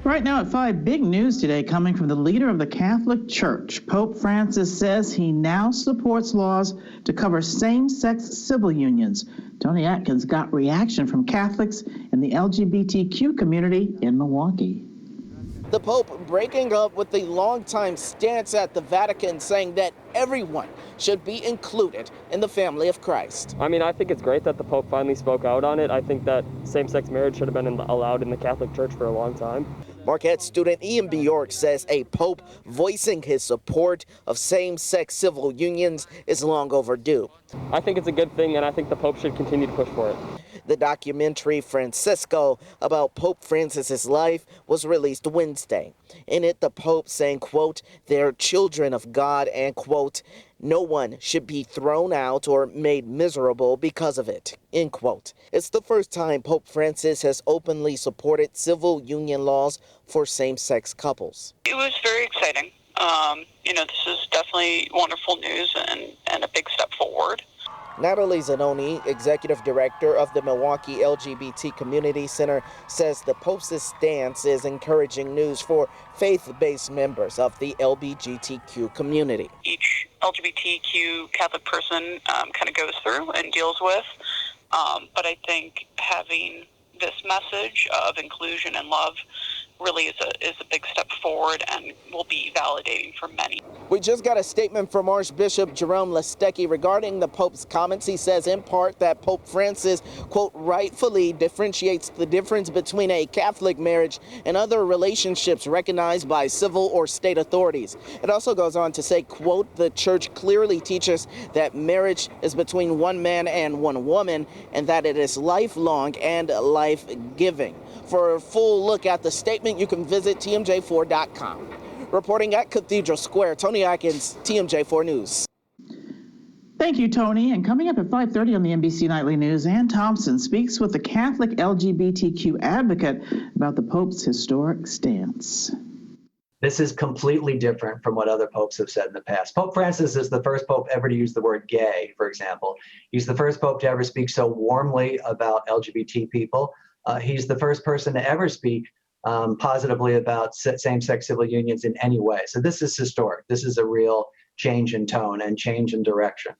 Right now at 5, big news today coming from the leader of the Catholic Church. Pope Francis says he now supports laws to cover same-sex civil unions. Tony Atkins got reaction from Catholics in the LGBTQ community in Milwaukee. The Pope breaking up with the longtime stance at the Vatican, saying that everyone should be included in the family of Christ. I mean, I think it's great that the Pope finally spoke out on it. I think that same-sex marriage should have been allowed in the Catholic Church for a long time. Marquette student Ian Bjork says a Pope voicing his support of same-sex civil unions is long overdue. I think it's a good thing, and I think the Pope should continue to push for it. The documentary Francesco about Pope Francis's life was released Wednesday. In it, the Pope saying, quote, "They're children of God," and quote, "No one should be thrown out or made miserable because of it," end quote. It's the first time Pope Francis has openly supported civil union laws for same-sex couples. It was very exciting. This is definitely wonderful news and a big step forward. Natalie Zanoni, executive director of the Milwaukee LGBT Community Center, says the Pope's stance is encouraging news for faith-based members of the LGBTQ community. Each LGBTQ Catholic person kind of goes through and deals with, but I think having this message of inclusion and love really is a big step forward and will be validating for many. We just got a statement from Archbishop Jerome Lestecki regarding the Pope's comments. He says in part that Pope Francis, quote, rightfully differentiates the difference between a Catholic marriage and other relationships recognized by civil or state authorities. It also goes on to say, quote, the Church clearly teaches that marriage is between one man and one woman and that it is lifelong and life-giving. For a full look at the statement, you can visit TMJ4.com. Reporting at Cathedral Square, Tony Atkins, TMJ4 News. Thank you, Tony. And coming up at 5:30 on the NBC Nightly News, Ann Thompson speaks with the Catholic LGBTQ advocate about the Pope's historic stance. This is completely different from what other popes have said in the past. Pope Francis is the first pope ever to use the word gay, for example. He's the first pope to ever speak so warmly about LGBT people. He's the first person to ever speak positively about same-sex civil unions in any way. So this is historic. This is a real change in tone and change in direction.